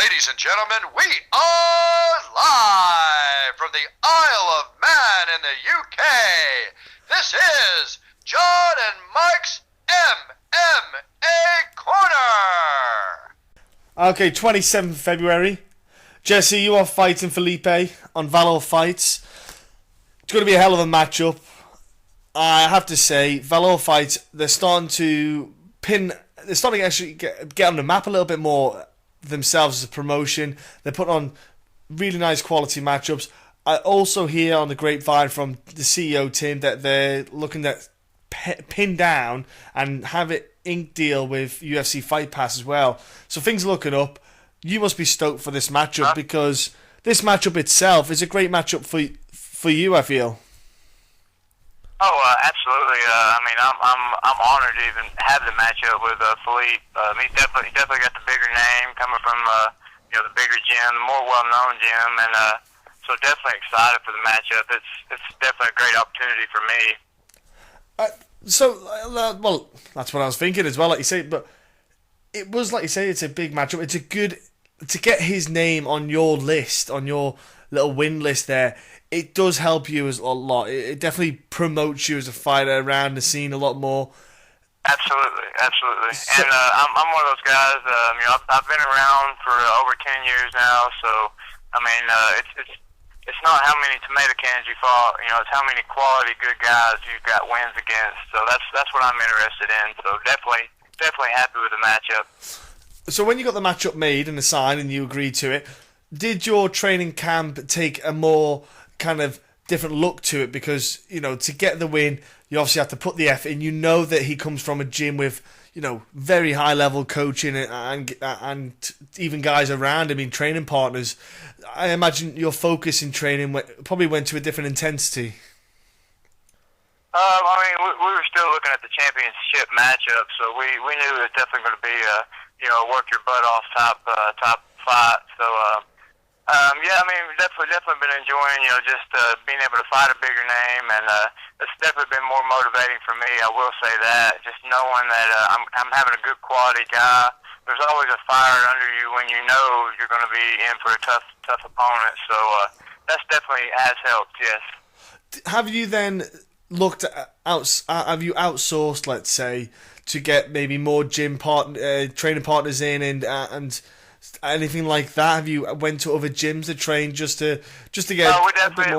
Ladies and gentlemen, we are live from the Isle of Man in the UK. This is John and Mike's MMA Corner. Okay, 27th February. Jesse, you are fighting Felipe on Valor Fights. It's going to be a hell of a matchup. I have to say, Valor Fights, they're starting to actually get on the map a little bit more themselves as a promotion. They're putting on really nice quality matchups. I also hear on the grapevine from the CEO Tim that they're looking at pin down and have it ink deal with UFC Fight Pass as well. So things are looking up. You must be stoked for this matchup because this matchup itself is a great matchup for you, I feel. Oh, absolutely. I'm honored to even have the matchup with Felipe. He's definitely got the bigger name coming from the bigger gym, the more well-known gym, and so definitely excited for the matchup. It's definitely a great opportunity for me. Well, that's what I was thinking as well, like you say. But it was like you say, it's a big matchup. It's a good to get his name on your list, on your little win list there. It does help you a lot. It definitely promotes you as a fighter around the scene a lot more. Absolutely. And I'm one of those guys. I've been around for over 10 years now. So it's not how many tomato cans you fought. It's how many quality good guys you've got wins against. So that's what I'm interested in. So definitely happy with the matchup. So when you got the matchup made and assigned and you agreed to it, did your training camp take a more kind of different look to it? Because, to get the win, you obviously have to put the effort in. You know that he comes from a gym with, very high level coaching and even guys around him, training partners. I imagine your focus in training probably went to a different intensity. We were still looking at the championship matchup, so we knew it was definitely going to be a work your butt off top fight. So definitely been enjoying just being able to fight a bigger name, and it's definitely been more motivating for me. I will say that, just knowing that I'm having a good quality guy. There's always a fire under you when you know you're going to be in for a tough opponent. So that's definitely has helped. Yes. Have you then looked at have you outsourced, let's say, to get maybe more training partners in and anything like that? Have you went to other gyms to train just to get? We definitely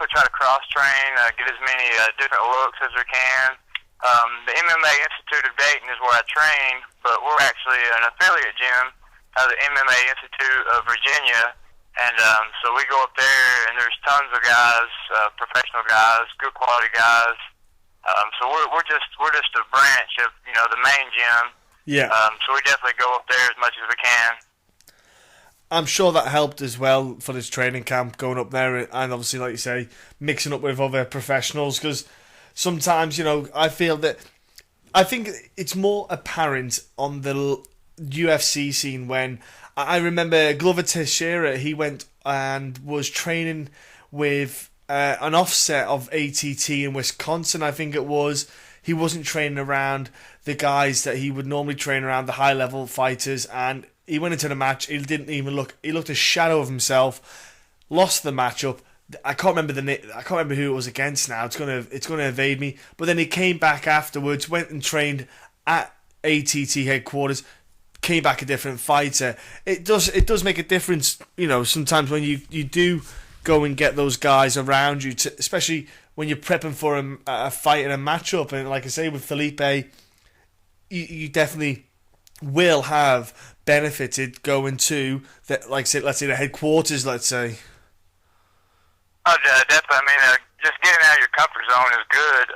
try to cross train, get as many different looks as we can. The MMA Institute of Dayton is where I train, but we're actually an affiliate gym of the MMA Institute of Virginia. And so we go up there, and there's tons of guys, professional guys, good quality guys. So we're just a branch of the main gym. Yeah. So we definitely go up there as much as we can. I'm sure that helped as well for this training camp, going up there and obviously, like you say, mixing up with other professionals. Because sometimes, I think it's more apparent on the UFC scene when I remember Glover Teixeira, he went and was training with an offset of ATT in Wisconsin, I think it was. He wasn't training around the guys that he would normally train around, the high-level fighters, and he went into the match, he didn't even look, he looked a shadow of himself, lost the matchup. I can't remember who it was against now. It's gonna evade me. But then he came back afterwards, went and trained at ATT headquarters, came back a different fighter. It does make a difference, sometimes when you do go and get those guys around you, especially when you're prepping for a fight and a matchup. And like I say, with Felipe, you definitely will have benefited going to that, like say, let's say the headquarters, let's say. Oh, definitely. Just getting out of your comfort zone is good.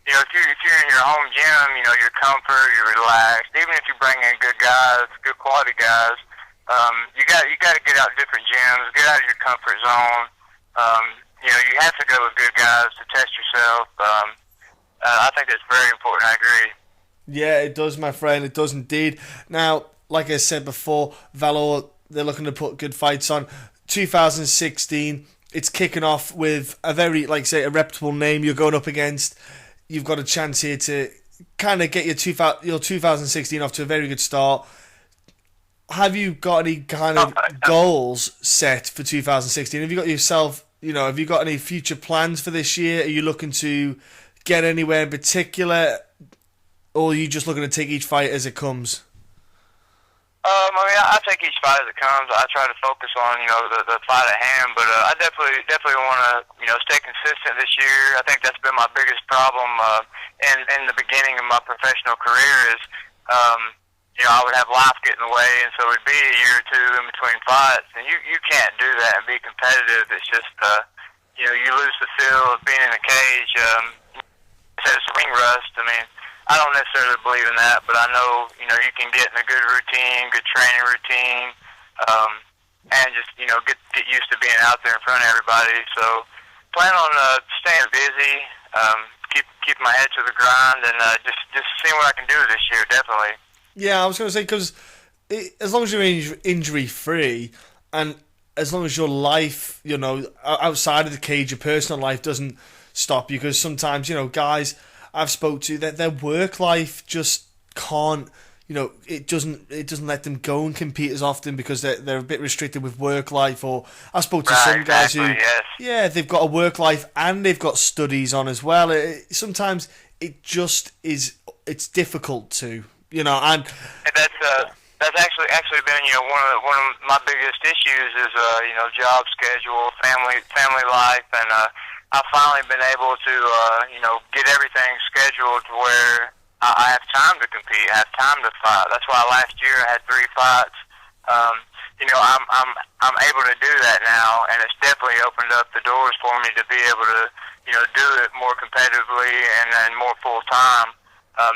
If you're in your home gym, your comfort, you're relaxed. Even if you bring in good guys, good quality guys, you got to get out to different gyms, get out of your comfort zone. You have to go with good guys to test yourself. I think that's very important. I agree. Yeah, it does, my friend. It does indeed. Now, like I said before, Valor, they're looking to put good fights on. 2016, it's kicking off with a very, a reputable name you're going up against. You've got a chance here to kind of get your 2016 off to a very good start. have you got any kind of goals set for 2016? Have you got yourself, have you got any future plans for this year? Are you looking to get anywhere in particular, or are you just looking to take each fight as it comes? I mean, I take each fight as it comes. I try to focus on, the fight at hand, but I definitely want to, stay consistent this year. I think that's been my biggest problem in the beginning of my professional career is, I would have life get in the way, and so it would be a year or two in between fights, and you can't do that and be competitive. It's just, you lose the feel of being in a cage. It says ring rust. I mean, I don't necessarily believe in that, but I know, you can get in a good routine, good training routine, and just, get used to being out there in front of everybody. So plan on staying busy, keep my head to the grind, and just seeing what I can do this year, definitely. Yeah, I was going to say, because as long as you're injury-free, and as long as your life, outside of the cage, your personal life doesn't stop you, because sometimes, guys I've spoke to, that their work life just can't, it doesn't let them go and compete as often because they're a bit restricted with work life. Or I spoke to some guys who, they've got a work life and they've got studies on as well. Sometimes it just is, it's difficult to, and that's actually been one of my biggest issues is job schedule, family life, and I've finally been able to get everything scheduled to where I have time to compete, I have time to fight. That's why last year I had 3 fights. I'm able to do that now, and it's definitely opened up the doors for me to be able to do it more competitively and more full time.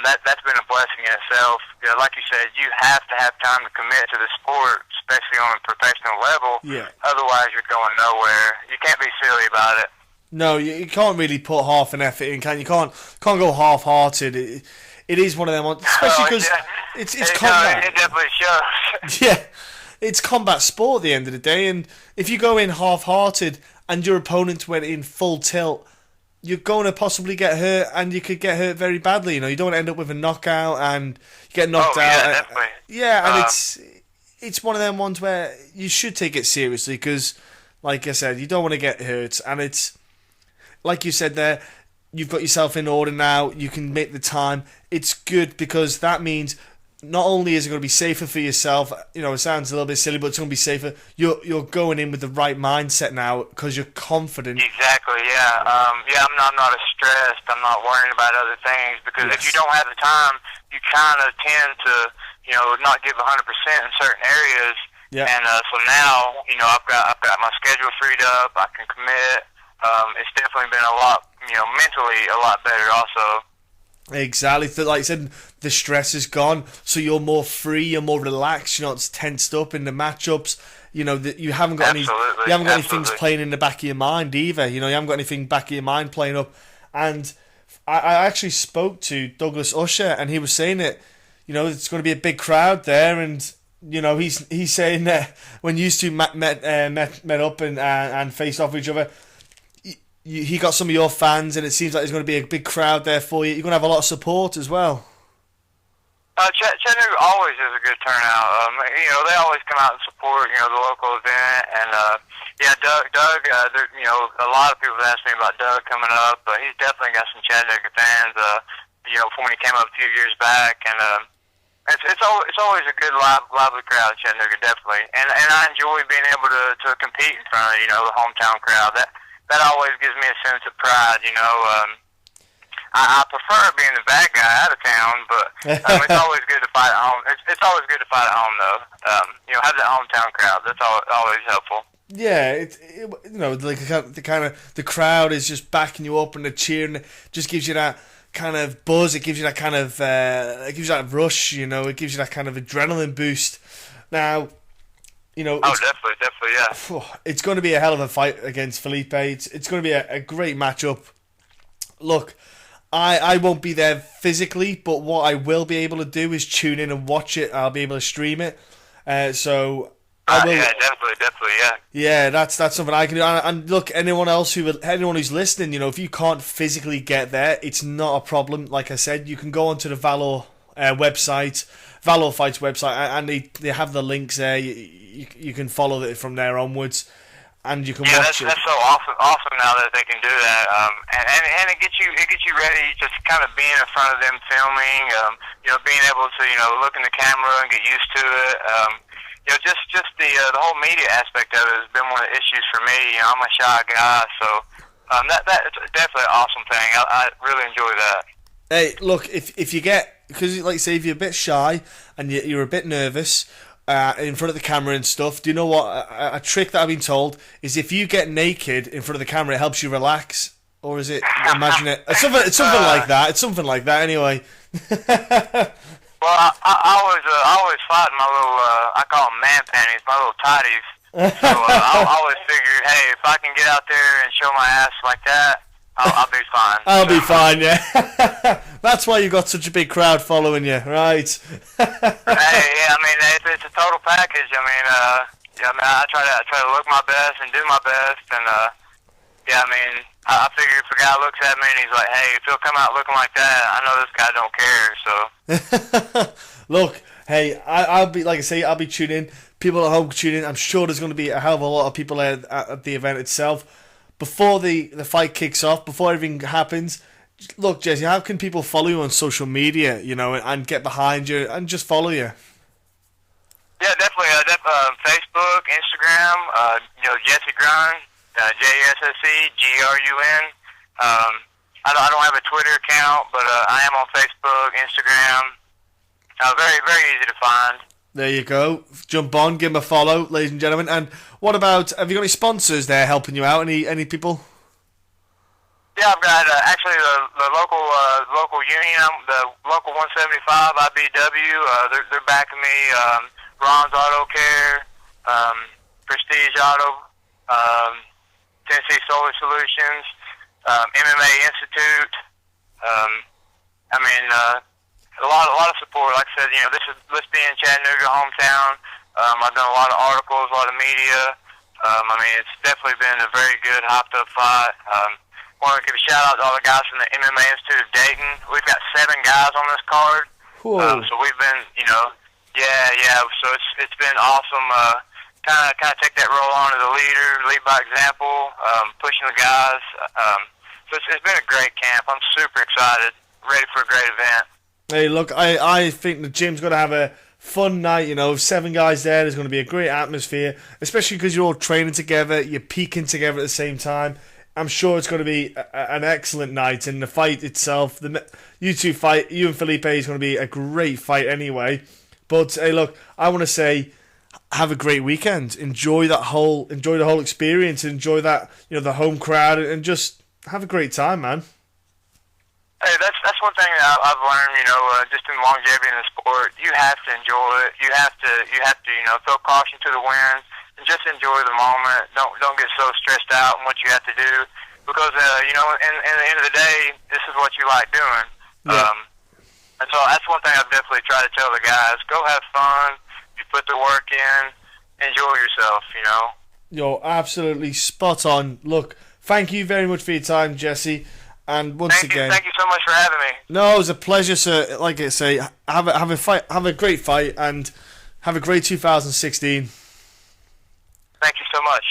That's been a blessing in itself. Like you said, you have to have time to commit to the sport, especially on a professional level. Yeah. Otherwise, you're going nowhere. You can't be silly about it. No, you can't really put half an effort in, can you? Can't go half-hearted. It is one of them, especially because it's combat. It definitely shows. Yeah, it's combat sport at the end of the day, and if you go in half-hearted and your opponent went in full tilt, you're going to possibly get hurt, and you could get hurt very badly. You don't want to end up with a knockout and you get knocked out. Yeah, definitely. Yeah, and it's one of them ones where you should take it seriously because, like I said, you don't want to get hurt, and it's like you said there, you've got yourself in order now, you can make the time. It's good because that means not only is it going to be safer for yourself, it sounds a little bit silly, but it's going to be safer. You're going in with the right mindset now because you're confident. Exactly, yeah. I'm not as stressed. I'm not worrying about other things because if you don't have the time, you kind of tend to, not give 100% in certain areas. Yeah. And so now, I've got my schedule freed up. I can commit. It's definitely been a lot, mentally a lot better also. Exactly. Like I said, the stress is gone, so you're more free, you're more relaxed, you're not tensed up in the matchups. You haven't got any things playing in the back of your mind either. You haven't got anything back of your mind playing up. And I actually spoke to Douglas Usher, and he was saying that, it's going to be a big crowd there, and he's saying that when you two met up and faced off with each other, he got some of your fans, and it seems like there's going to be a big crowd there for you. You're going to have a lot of support as well. Chattanooga always is a good turnout. They always come out and support, the local event. And, Doug, a lot of people have asked me about Doug coming up. He's definitely got some Chattanooga fans, from when he came up a few years back. And it's always a good, lively crowd in Chattanooga, definitely. And I enjoy being able to compete in front of, the hometown crowd. That always gives me a sense of pride, I prefer being the bad guy out of town, but it's always good to fight at home. It's always good to fight at home, though. Have that hometown crowd. That's always helpful. Yeah, the crowd is just backing you up and they're cheering. It just gives you that kind of buzz. It gives you that kind of it gives you that rush. It gives you that kind of adrenaline boost. Now, definitely, yeah. It's going to be a hell of a fight against Felipe. It's going to be a great matchup. Look, I won't be there physically, but what I will be able to do is tune in and watch it. I'll be able to stream it. So I will. Yeah, definitely, yeah. Yeah, that's something I can do. And look, anyone who's listening, if you can't physically get there, it's not a problem. Like I said, you can go onto the Valor website, Valor Fights website, and they have the links there. You can follow it from there onwards, and you can watch it. That's so awesome now that they can do that, and it gets you ready, just kind of being in front of them filming, being able to look in the camera and get used to it. Just the whole media aspect of it has been one of the issues for me. I'm a shy guy, so that's definitely an awesome thing. I really enjoy that. Hey, look, if you get, because like you say, if you're a bit shy and you're a bit nervous in front of the camera and stuff, do you know what? A trick that I've been told is if you get naked in front of the camera, it helps you relax. Or is it? Imagine it. It's something like that. It's something like that, anyway. Well, I always fight in my little, I call them man panties, my little tighties. So I always figured, hey, if I can get out there and show my ass like that, I'll be fine. I'll be fine, yeah. That's why you got such a big crowd following you, right? Hey, yeah, I mean, it's a total package. I mean, I try to look my best and do my best, and yeah, I mean, I figure if a guy looks at me and he's like, hey, if he'll come out looking like that, I know this guy don't care. So look, hey, I'll be, like I say, I'll be tuning in. People at home tune in. I'm sure there's going to be a hell of a lot of people there at the event itself. Before the fight kicks off, before everything happens, look, Jesse, how can people follow you on social media, and get behind you and just follow you? Yeah, definitely. Facebook, Instagram, Jesse Grun, JSSEGRUN. I don't have a Twitter account, but I am on Facebook, Instagram. Very, very easy to find. There you go. Jump on, give them a follow, ladies and gentlemen. And what about, have you got any sponsors there helping you out? Any people? Yeah, I've got actually the local union, the local 175 IBW. They're backing me. Ron's Auto Care, Prestige Auto, Tennessee Solar Solutions, MMA Institute. A lot of support. Like I said, this being Chattanooga hometown, I've done a lot of articles, a lot of media. It's definitely been a very good, hopped up fight. Want to give a shout out to all the guys from the MMA Institute of Dayton. We've got 7 guys on this card. So we've been, yeah. So it's been awesome. Kind of take that role on as a lead by example, pushing the guys. So it's been a great camp. I'm super excited, ready for a great event. Hey, look, I think the gym's going to have a fun night, 7 guys there. There's going to be a great atmosphere, especially because you're all training together, you're peaking together at the same time. I'm sure it's going to be an excellent night, and the fight itself, you two fight, you and Felipe, is going to be a great fight anyway. But hey, look, I want to say, have a great weekend. Enjoy the whole experience. Enjoy that, the home crowd, and just have a great time, man. Hey, that's one thing that I've learned, just in longevity in the sport. You have to enjoy it. You have to, throw caution to the wind and just enjoy the moment. Don't get so stressed out in what you have to do, because in the end of the day, this is what you like doing. Yeah. And so that's one thing I definitely try to tell the guys: go have fun. You put the work in. Enjoy yourself. You're absolutely spot on. Look, thank you very much for your time, Jesse. And once again, thank you so much for having me. No, it was a pleasure, sir. Like I say, have a great fight, and have a great 2016. Thank you so much.